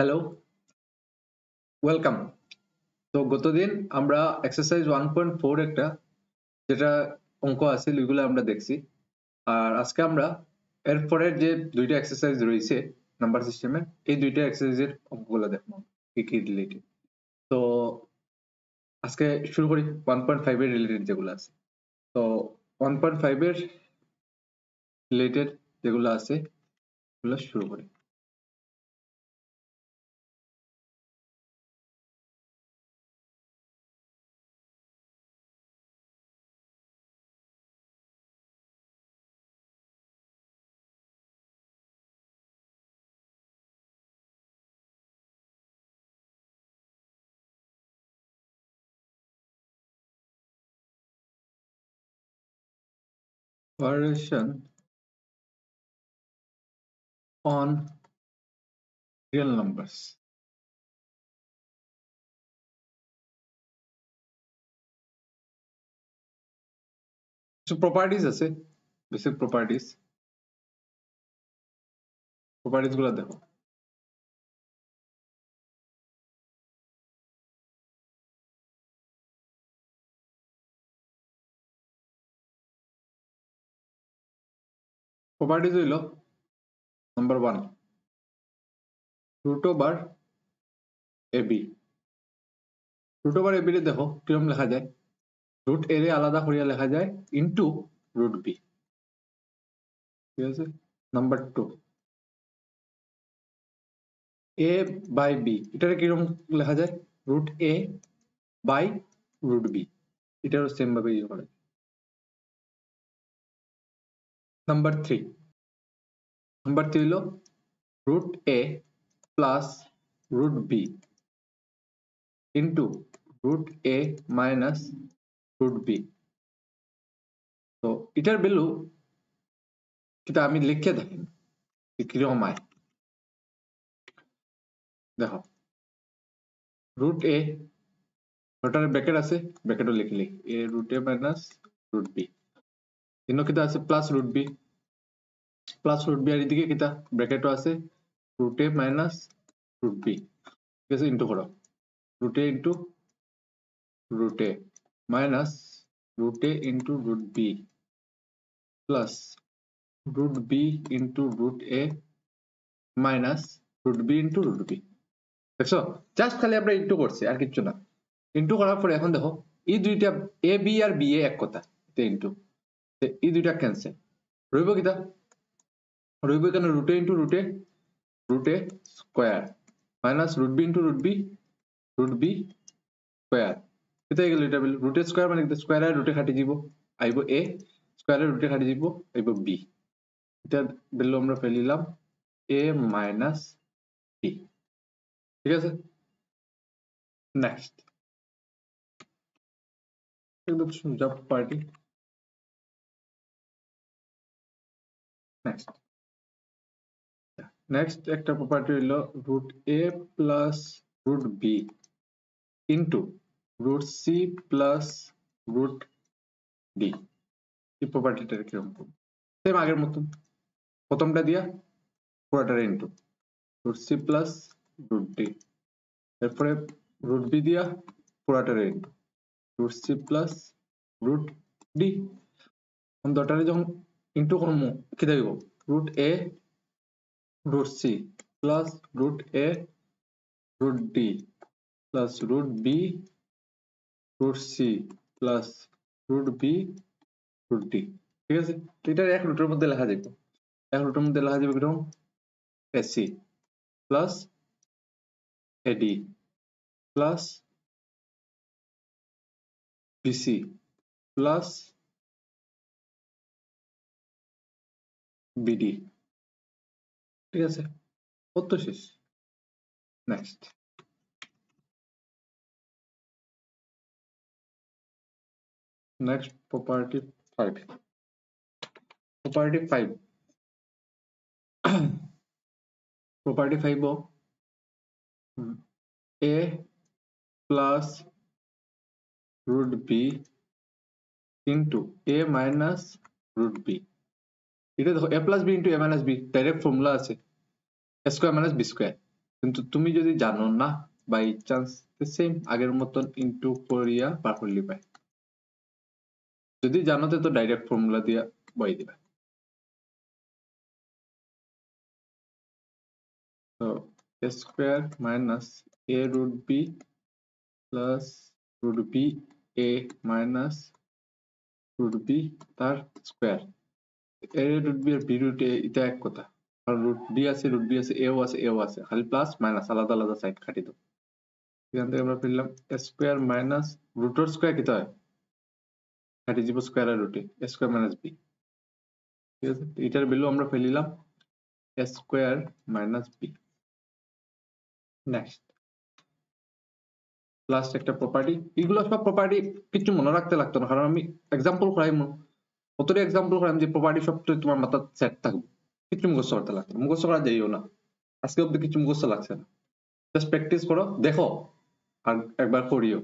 Hello, welcome. তো গতদিন আমরা এক্সারসাইজ 1.4 একটা যেটা অঙ্ক আছে ওইগুলো আমরা দেখছি। আর আজকে আমরা এর পরের যে দুইটা এক্সারসাইজ রয়েছে নাম্বার সিস্টেমের, এই দুইটা এক্সারসাইজের অঙ্কগুলো দেখবো কি কি রিলেটেড। তো আজকে শুরু করি 1.5 এর রিলেটেড যেগুলো আছে। তো 1.5 এর রিলেটেড যেগুলো আছে ওগুলো শুরু করি। Variation on real numbers. So properties আছে, বেসিক প্রপার্টিজ গুলো দেখো। প্রপার্টিজ হইল number 1 root over AB. Root over AB রে দেখো কিরকম লেখা যায়, রুট এ রে আলাদা করিয়া লেখা যায় ইনটু রুট বি। ঠিক আছে। নাম্বার 2 এ বাই বি, এটারে কিরকম লেখা যায় root A by root B, এটারও সেম ভাবে ইয়ে করে। নাম্বার 3 হইল root A plus root B into root A minus root B. তো এটার ভ্যালু কিন্তু আমি লিখে দেখেন কিরকম আয়। দেখো রুট এ ওটার ব্র্যাকেট আছে, ব্র্যাকেটও লিখলি এ root A minus root B, ইনো কিতা আছে প্লাস রুট বি আর এদিকে কিতা ব্র্যাকেটও আছে root A minus root B. ঠিক আছে, ইনটু করো root A into root A minus root A into root B plus root B into root A minus root B into root B. দেখছো, just খালি আমরা ইনটু করছি আর কিচ্ছু না। Into করার পরে এখন দেখো এই দুইটা A B R B A এক কথা, ইনটু এই দুইটা ক্যান্সেল রইব কিতা, রইব এখানে root A into root A square minus root B into root B square. কেতে গেল এটা বল রুট এ স্কয়ার মানে স্কয়ার আর রুটে কাটি দিব আইব এ, স্কয়ার আর রুটে কাটি দিব আইব বি। এটা বললো আমরা ফেলিলাম এ মাইনাস বি। ঠিক আছে, নেক্সট একদম সোজা পার্টি। নেক্সট একটা প্রপার্টি হইল root A plus root B into root C plus root D. এই প্রপার্টিটা কিরকম সেম আগের মতন, প্রথমটা দিয়া পুরোটার into root C plus root D, এরপরে রুট বি দিয়া পুরোটার into root C plus root D. দটারে যখন ইন্টু করবো কি দেখব root A root c plus root a root d plus root b root c plus root b root d। ঠিক আছে, এটা এক রুটের মধ্যে লেখা যাবে, এক রুটের মধ্যে লেখা যাবে কিরকম ac plus ad plus bc plus bd। ঠিক আছে, কত শেষ। Next property 5 property 5 property 5 a plus root b into a minus root b। এটা দেখো a plus b into a minus b direct formula আছে a square minus b square. কিন্তু তুমি যদি জানো না বাই চান্স সেম আগের মতন ইনটু করিয়া বার করলি পাই যদি জানো তো ডাইরেক্ট ফর্মুলা দিয়া বই দিবা তো a square minus a root b plus root b a minus root b তার স্কয়ার a root b আর b root a এটা এক কথা আর root b আছে root b আছে a ও আছে খালি প্লাস মাইনাস আলাদা আলাদা সাইড কাটি দাও এখান থেকে আমরা পেলাম a square minus root এর স্কয়ার কি হয় কাটি দিব স্কয়ার আর রুটে a square minus b ঠিক আছে এটার ভ্যালু আমরা পেলিলাম a square minus b next last একটা প্রপার্টি এগুলো সব প্রপার্টি কিছু মনে রাখতে লাগতো না কারণ আমি এক্সাম্পল করাইম কতটা এক্সাম্পল করাইম যে প্রপার্টি সবটাই তোমার মাথা সেট থাকবে কিছু মুখস্থ করতে লাগতো মুখস্থ করা যাইও না আজকে অব্দি কিছু মুখস্থ লাগছে না জাস্ট প্র্যাকটিস করো দেখো আর একবার করিও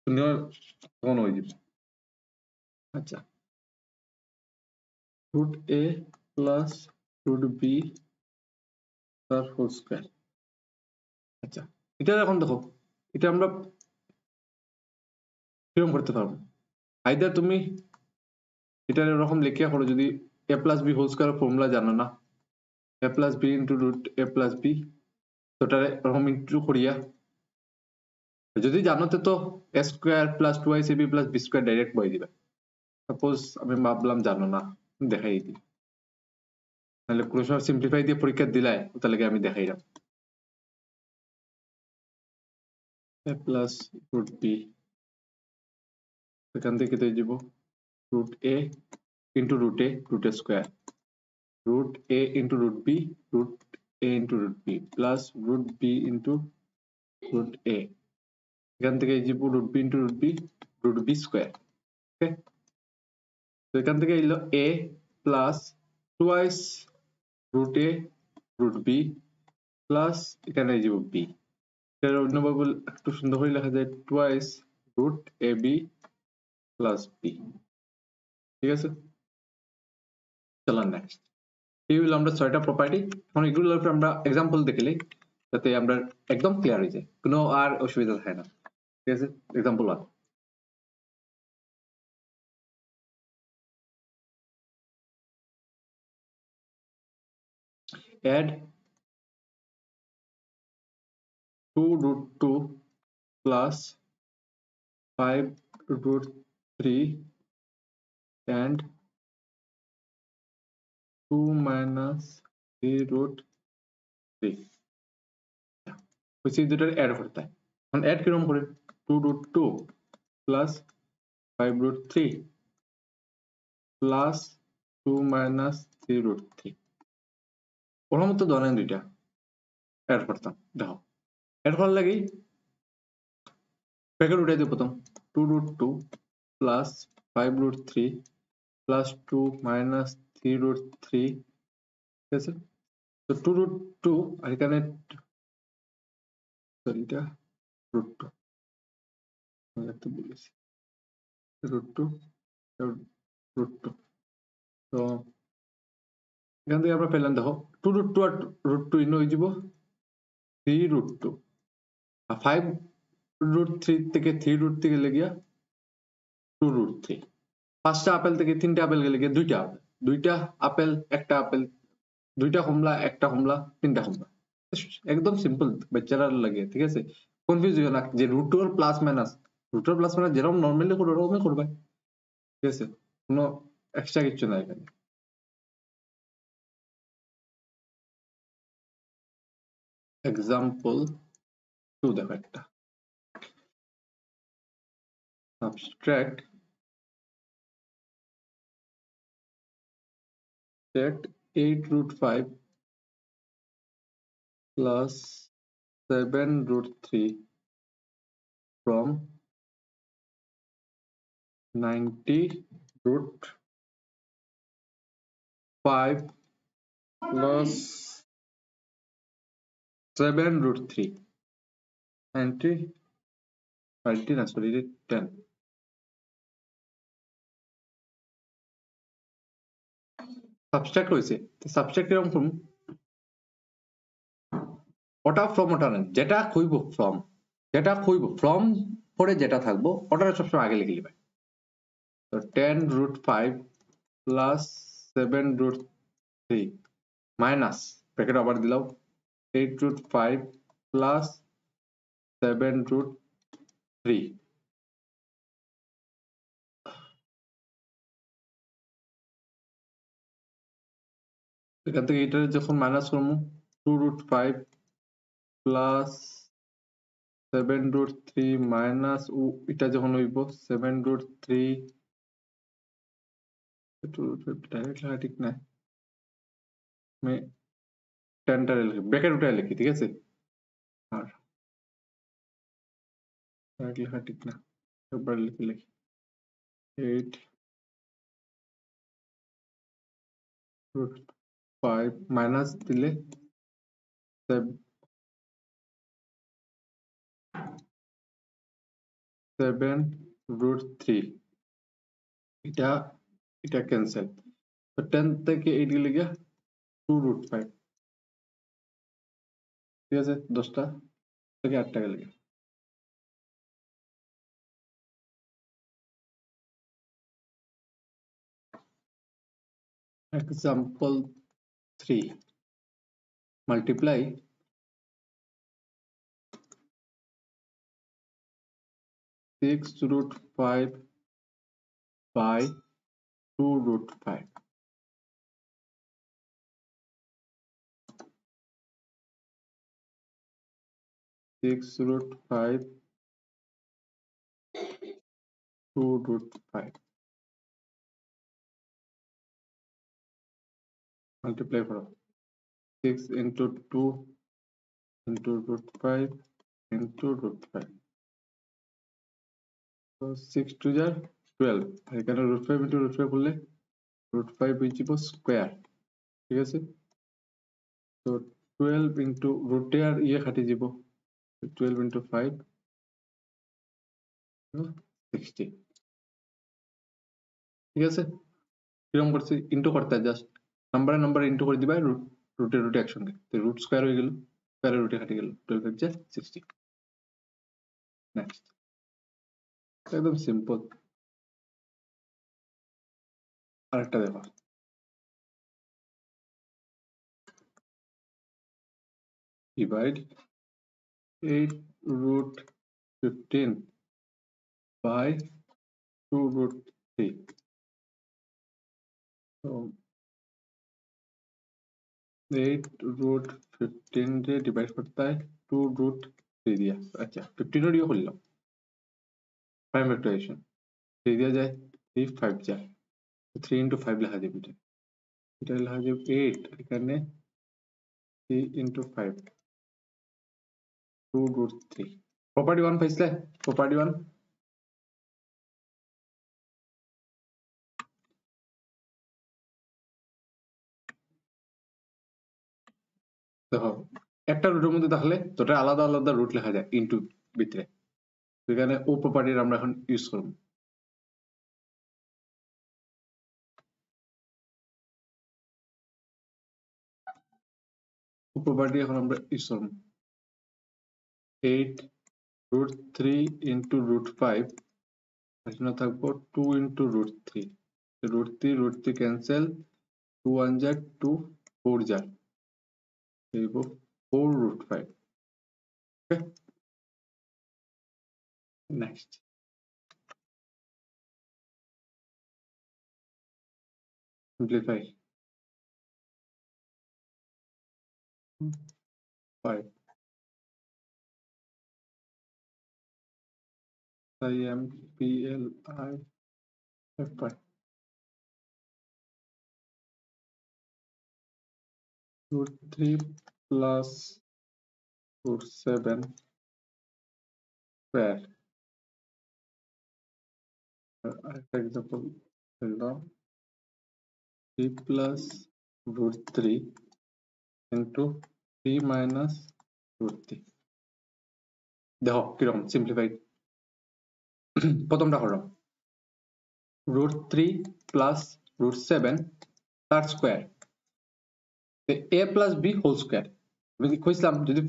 শুনিও তখন হয়ে যাবে আচ্ছা root A plus root B তার হোল স্কয়ার আচ্ছা এটা এখন দেখো এটা আমরা কিরকম করতে পারবো আইদার তুমি এটা এরকম লিখিয়া করো যদি a plus B whole square formula জানো না a plus B into root a plus B তোটা এরকম ইন্টু করিয়া যদি জানো তো a square plus 2ac b plus b square direct বই দিবা সাপোজ আমি ভাবলাম জানো না দেখাই দিই তাহলে কোনো সময় সিম্পলিফাই দিয়ে পরীক্ষা দিলাই তাহলে আমি দেখাইলাম a প্লাস রুট বি এখান থেকে তো যাব root a into root a square root a into root b root a into root b plus root b into root a এখান থেকে এই যে root b into root b square ওকে তো এখান থেকে এলো a plus twice root a root b plus এখানে এই যে b এর অন্যভাবে একটু সুন্দর করে লেখা যায় twice root ab plus b ঠিক আছে চলো নেক্সট এই হলো আমরা ছয়টা প্রপার্টি এখন এগুলোর উপর আমরা এক্সাম্পল দেখলে যাতে আমরা একদম ক্লিয়ার হয়ে যায় কোনো আর অসুবিধা থাকে না ঠিক আছে example 1 add 2 root 2 plus 5 root 3 and 2 minus 3 root 3 उसी दुटर ऐड करता है हम ऐड किरम करें 2 root 2 plus 5 root 3 plus 2 minus 3 root 3 ওর মধ্যে ধরেন দুইটা ऐड করতাম দেখো ऐड করার লাগি ব্র্যাকেট উঠাই দিই প্রথম 2 root 2 plus 5 root 3 plus 2 minus 3 root 3 ঠিক আছে তো 2 root 2 আর এখানে সরি এটা root 2 আমি একটা বলেছি root 2 root 2 তো এখান থেকে আমরা পেলাম দেখো 2 root 2 আর root 2 ইন হয়ে যাব 3 root 2 আর 5 root 3 থেকে 3 root থেকে লাগিয়া 2 root 3 পাঁচটা আপেল থেকে তিনটা আপেল গেলে গিয়ে দুইটা আপেল একটা আপেল দুইটা কমলা একটা কমলা তিনটা কমলা একদম সিম্পল বাচ্চারা লাগে ঠিক আছে কনফিউজ হইও না যে রুট আর প্লাস মাইনাস যেরকম নরমালি করো ওরকমই করবে ঠিক আছে কোনো এক্সট্রা কিছু নাই এখানে এক্সাম্পল 2 দেখো একটা subtract 8 root 5 plus 7 root 3 from 90 root 5 plus 7 root 3 90 না সরি 10 সাবট্রাক্ট হয়েছে সাবট্রাক্ট এরকম ওটা ফ্রম ওটা না, যেটা কইব ফ্রম, যেটা কইব ফ্রম পরে যেটা থাকবো ওটার সবসময় আগে লিখে লিবা। তো 10 root 5 plus 7 root 3 minus bracket আবার দিলাম 8 root 5 plus 7 root 3। এখান থেকে এটা যখন মাইনাস করবো 2 root 5 plus 7 root 3 মাইনাস এটা যখন হইব 7 root 3 ডাইরেক্ট লেখা ঠিক না, আমি 10 টা লিখি ব্র্যাকেট উঠায় লিখি, ঠিক আছে? আর ডাইরেক্ট লেখা ঠিক না, একবার লিখে লিখি 8 root 5 মাইনাস দিলে 7 root 3 এটা এটা ক্যান্সেল। তো 10 থেকে 8 গেলে গিয়া 2 root 5, ঠিক আছে? 10টা থেকে 8টা গেলে গিয়া example 3 multiply 6 root 5 by 2 root 5, 6 root 5 2 root 5 multiply করো 6 into 2 into root 5 into root 5, so 6 to the 12, এখানে root 5 into root 5 করলে root 5 হয়ে যাব স্কয়ার, ঠিক আছে? তো 12 into root এর ইয়ে কাটি যাব 12 into 5 60, ঠিক আছে? কিরকম করছে ইনটু করতে জাস্ট নাম্বারে নাম্বারে ইনটু করে দিবা, রুটে রুটে একসঙ্গে, তো রুট স্কয়ার হয়ে গেল, স্কয়ারে রুটে কাটি গেল 12 এর জাস্ট 60। নেক্সট, একদম সিম্পল। আরেকটা দেখো, divide 8 root 15 by 2 root 3, so 8 root 15 রে ডিভাইড করতে হয় 2 root 3 দিয়া, আচ্ছা 15 এর ইয়ে করলাম প্রাইম ফ্যাক্টরাইজেশন, 3 দিয়া যায় 3 5 যায়, 3 into 5 লেখা যাবে, এটা লেখা যাবে 8, এখানে 3 into 5 2 root 3। property 1 পাইছিলে, property 1 দেখো একটা রুটের মধ্যে তাহলে দুটো আলাদা আলাদা রুট লেখা যায় ইনটু ভিতরে, এখানে ও প্রপার্টির আমরা এখন ইউজ করব। ও প্রপার্টি এখন আমরা ইউজ করব 8 root 3 into root 5, এখানে থাকবো 2 into root 3, root 3 ক্যান্সেল, 2 1 যা 2 4 যা এইব 4 root 5। ওকে, next simplify 5 IMPLI F5 root 3 plus root 7 square। আরেকটা এক্সাম্পল দিলাম 3 plus root 3 into 3 minus root 3। দেখো কিরকম সিম্পলিফাইড। প্রথমটা হলো root 3 plus root 7 তার square, a plus b whole square. আমি কইছিলাম যদি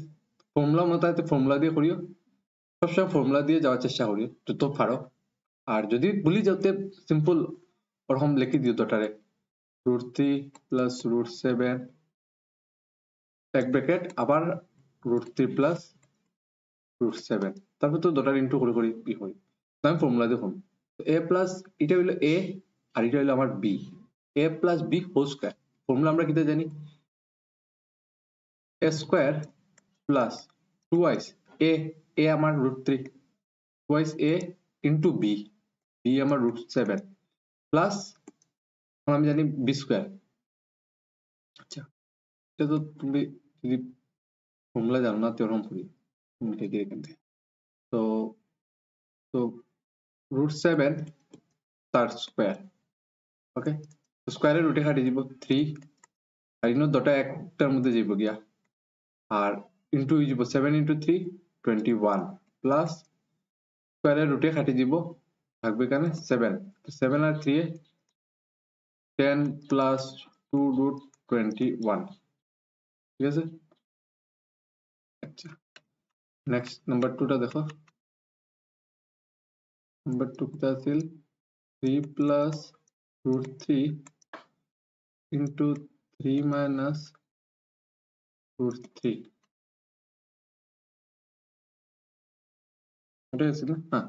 ফর্মুলা মতো ফর্মুলা দিয়ে করিও, সবসময় ফর্মুলা দিয়ে যাওয়ার চেষ্টা করিও যত পারো। আর যদি ভুলি যাতে সিম্পল ওরকম লিখে দিও দুটারে √3 প্লাস √7 এক ব্র্যাকেট আবার √3 প্লাস √7 তারপর তো দুটার ইনটু করে করে কি হয়। আমি ফর্মুলা দিয়ে করব a প্লাস এটা হলো a আর এটা হলো আমার b, a plus b whole square. Formula আমরা কিটা জানি a square plus 2y a আমার √3 2y a into b, b আমার √7 প্লাস আমি জানি b স্কয়ার। আচ্ছা এটা তো তুমি যদি ফর্মুলা জানো না তেরকম করি তুমি থেকে এখান থেকে তো তো √7 তার স্কয়ার, ওকে স্কয়ারের রুটে কাটি দিব 3 আর ইনো দুটো একটার মধ্যে যাইব গিয়া আর ইনটু হই যাব 7 ইনটু 3 21 প্লাস স্কয়ারের রুটে কাটি দিব থাকবে এখানে 7 তো 7 আর 3 এ 10 প্লাস 2√21 ঠিক আছে। আচ্ছা নেক্সট নাম্বার 2 টা দেখো, নাম্বার 2 কিটা আছিল 3 প্লাস √3 ইনটু 3 মাইনাস √3 এটা আছে না? হ্যাঁ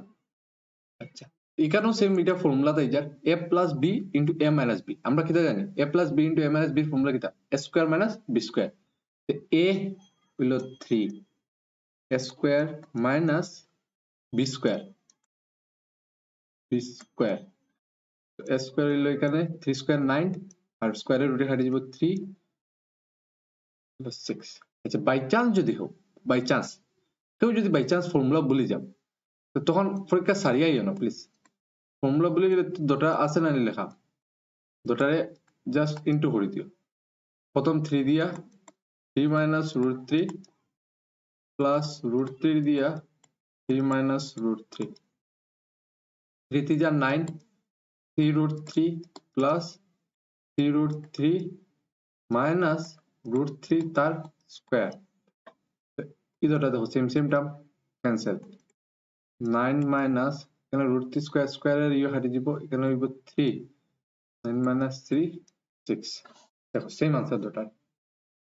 আচ্ছা এখানেও সেম এটা ফর্মুলা তাই যার a plus b into a minus b। আমরা কিটা জানি a plus b into a minus b এর ফর্মুলা কিটা a square minus b square. a হলো 3 a square minus b square a square হলো এখানে 3 স্কয়ার 9 আর স্কয়ারের রুটে কাটি দিব 3 প্লাস 6। আচ্ছা বাই চান্স যদি হোক বাই চান্স কেউ যদি বাই চান্স ফর্মুলা ভুলে যাও তো তখন পরীক্ষা সারিয়াইও না প্লিজ। ফর্মুলা ভুলে গেলে দুটা আছে না লেখা দুটারে জাস্ট ইনটু করে দিও। প্রথম 3 দিয়া 3 মাইনাস √3 প্লাস √3 দিয়া 3 মাইনাস √3 3 3 যা 9 3√3 প্লাস 3√3 মাইনাস √3 তার স্কয়ার। এই দুটো দেখো same same term cancel 9 minus এখানে √3 স্কয়ার স্কয়ারের ইয়ে কাটি দিব এখানে হইব 3 9 মাইনাস 3 6 দেখো সেম আনসার দুটার।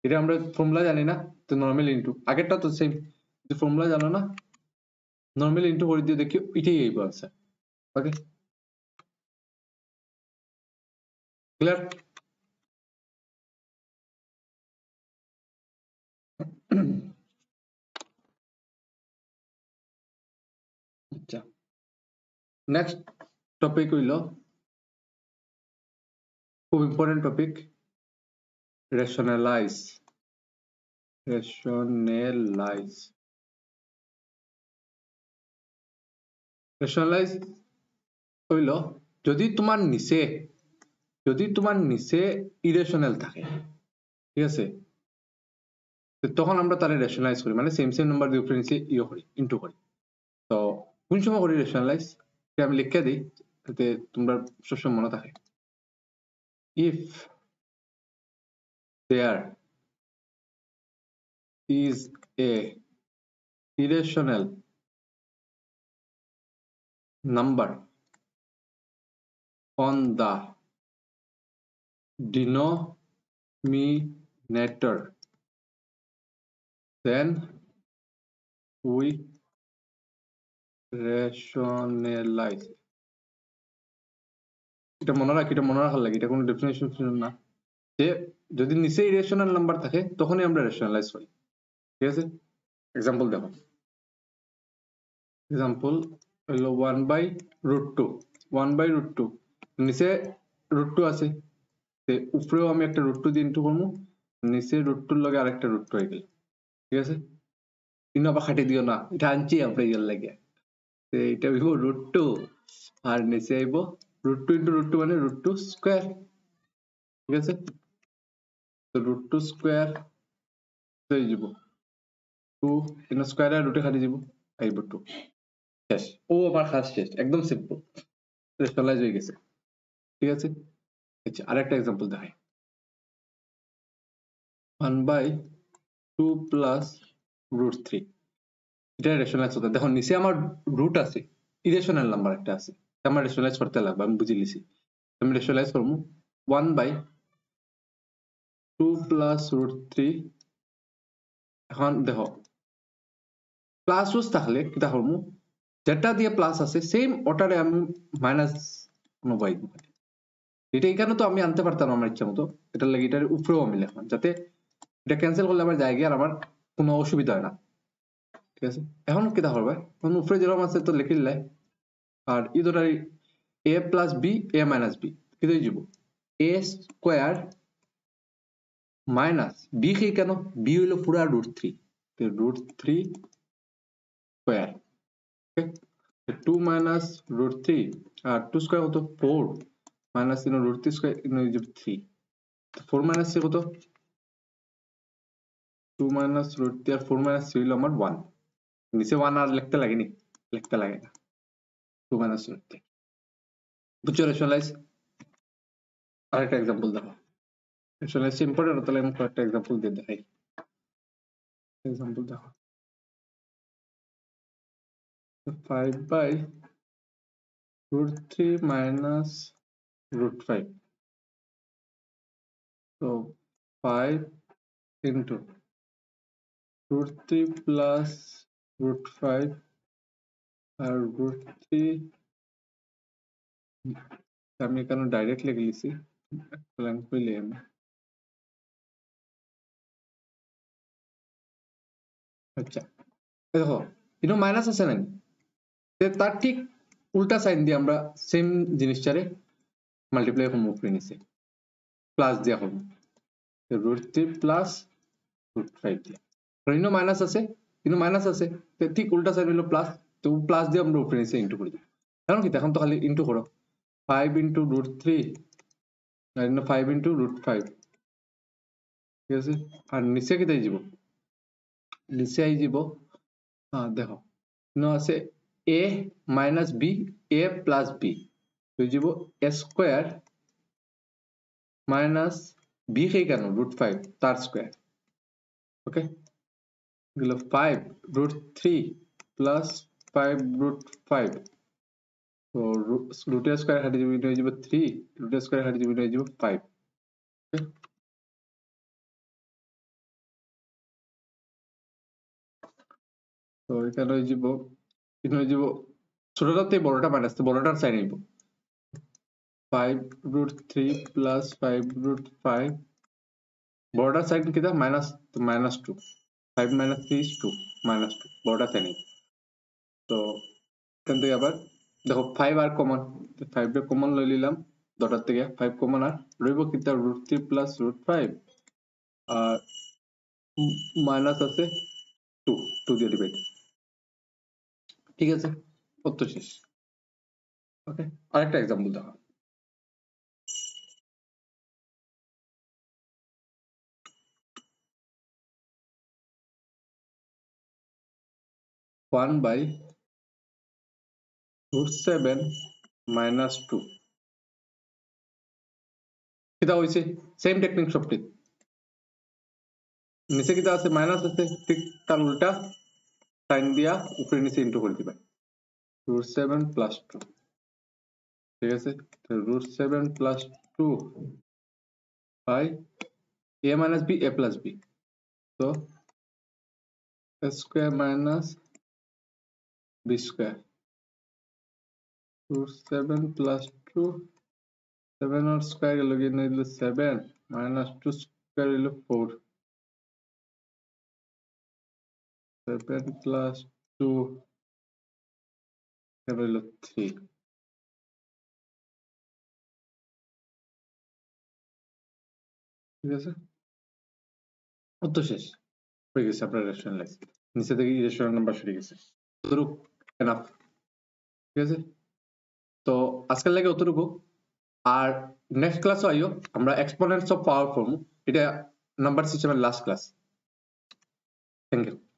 এটা আমরা ফর্মুলা জানি না তো নরমাল ইনটু আগেরটা তো সেম, যদি ফর্মুলা জানো না নরমাল ইনটু করে দিয়ে দেখি এটাই এই আনসার। Okay clear? আচ্ছা নেক্সট টপিক হইল খুব ইম্পর্টেন্ট টপিক রেশনালাইজ। রেশনালাইজ হইল যদি তোমার নিচে ইরেশনাল থাকে ঠিক আছে তখন আমরা তারে রেশনালাইজ করি মানে সেম সেম নাম্বার দিয়ে উপরে নিচে ইয়ে করি ইনটু করি। তো কোন সময় করি রেশনালাইজ আমি লিখে দিই যাতে তোমরা সবসময় মনে থাকে। If there is a irrational number on the denominator then we rationalize। এটা মনে রাখার লাগে, এটা কোনো ডেফিনেশন না যে যদি নিচে ইরেশনাল নাম্বার থাকে তখনই আমরা রেশনালাইজ করি ঠিক আছে। এক্সাম্পল দেখো এক্সাম্পল হলো 1/√2 1/√2 নিচে √2 আছে উপরেও আমি একটা √2 দিয়ে ইনটু করবো নিচে √2 লগে আরেকটা √2 হয়ে গেল ঠিক আছে। কিন্তু আবার খাটি দিও না এটা আনছি আমরা ইয়ার লাগে এটা হইব √2 আর নিচে আইব √2 ইনটু √2 মানে √2 স্কয়ার ঠিক আছে। তো √2 স্কয়ার হয়ে যাব 2 ইন স্কয়ার আর রুটে কাটি দিব আইব 2 শেষ। ও আমার খাস শেষ একদম সিম্পল রেশনালাইজ হয়ে গেছে ঠিক আছে। আচ্ছা আরেকটা एग्जांपल দেখাই 1/2 প্লাস রুট 3 এটা রেশনালাইজ হতে দেখো নিচে আমার রুট আছে ইরেশনাল নাম্বার একটা আছে আমার রেশনালাইজ করতে লাগবে আমি বুঝি লিছি আমি রেশনালাইজ করব 1/2 প্লাস রুট 3 এখন দেখো প্লাস রুট থাকলে কিটা করব যেটা দিয়ে প্লাস আছে সেম ওটারে আমি মাইনাস নবাই এটা এখানে তো আমি আনতে পারতাম আমার ইচ্ছা মতো এটার লাগি এটার উপরেও আমি লিখলাম যাতে এটা ক্যান্সেল করলে আমার জায়গায় আর আমার কোনো অসুবিধা হয় না ঠিক আছে এখন কিটা করবে এখন উপরে যেরকম আছে তো লিখে দিলাই আর ই ধরে a plus B a minus B কিটা যাব a স্কয়ার মাইনাস বি কি কেন বি হলো পুরা রুট 3 তো root 3 square okay 2 minus root 3 আর 2 স্কয়ার কত 4 মাইনাস রুট 3 স্কয়ার 3 4 মাইনাস 3 কত 2 মাইনাস রুট 3 আর 4 মাইনাস 3 হলো আমার 1 নিচে 1 আর লিখতে লাগেনি লিখতে লাগে না 2 মাইনাস রুট 3 বুঝছো রেশনালাইজ আরেকটা एग्जांपल দেখো রেশনালাইজ ইম্পর্টেন্ট তাহলে আমি কয়েকটা एग्जांपल দিয়ে দেখাই एग्जांपल দেখো 5 by root 3 minus root 5 so 5 into root 3 plus root 5 R root 3 আমি এখানে ডাইরেক্ট লিখে লিছি ব্ল্যাঙ্ক পেলে আমি আচ্ছা দেখো ইনো মাইনাস আছে না তার ঠিক উল্টা সাইন দিয়ে আমরা সেম জিনিসটারে মাল্টিপ্লাই করব উপরে নিচে প্লাস দেয়া হবে root 3 plus root 5 দিয়ে ইনো মাইনাস আছে ঠিক উল্টা সাইড হলো প্লাস তো প্লাস দিয়ে আমরা উপরে নিচে ইনটু করে দেব কারণ কি এখন তো খালি ইনটু করো 5 into root 3 আর 5 into root 5 ঠিক আছে আর নিচে কি তাই যাব নিচে আই যাব দেখো ন আছে a minus b a plus b তো যাব a স্কয়ার minus b কে কেন root 5 তার স্কয়ার ওকে গেল 5 root 3 plus 5 root 5 তো root স্কয়ার হাতে যাবে হয়ে যাবে 3 root স্কয়ার হাতে যাবে হয়ে যাবে 5 ওকে তো এখানে হয়ে যাব ছোটটাতে বড়টা মাইনাস তো বড়টার সাইন নিব 5 root 3 plus 5 root 5 বড়টার সাইন কি দা মাইনাস 2 5 minus 3 is 2 minus 2 বড়টা সাইন নিব তো এখান থেকে আবার দেখো 5 আর কমন 5 এর কমন লই নিলাম ডটার থেকে 5 কমন আর রইব কিটা root 3 plus root 5 আর মাইনাস আছে 2 দিয়ে ডিভাইড ঠিক আছে কত শেষ ওকে আরেকটা एग्जांपल দেখো 1 by root 7 minus 2 কিটা হইছে সেম টেকনিক সবটি নিচে কিটা আছে মাইনাস আছে ঠিক তার উল্টা সাইন দিয়া উপরে নিচে ইনটু করে দিবা root 7 plus 2 ঠিক আছে তো root 7 plus 2 by a minus b a plus b so a square minus b square root 7 plus 2 7 or square গেল কি না 7 minus 2 square হলো 4 7 plus 2 হলো 3 ঠিক আছে কত শেষ হয়ে গেছে আপনার রেশনালাইজ নিচে থেকে রেশনাল নাম্বার শুরু গেছে অতটুকু এনাফ ঠিক আছে তো আজকের লাগে অতটুকু আর নেক্সট ক্লাসে আইও আমরা এক্সপোনেন্টস অফ পাওয়ার ফর্ম এটা নাম্বার সিস্টেমের লাস্ট ক্লাস থ্যাংক ইউ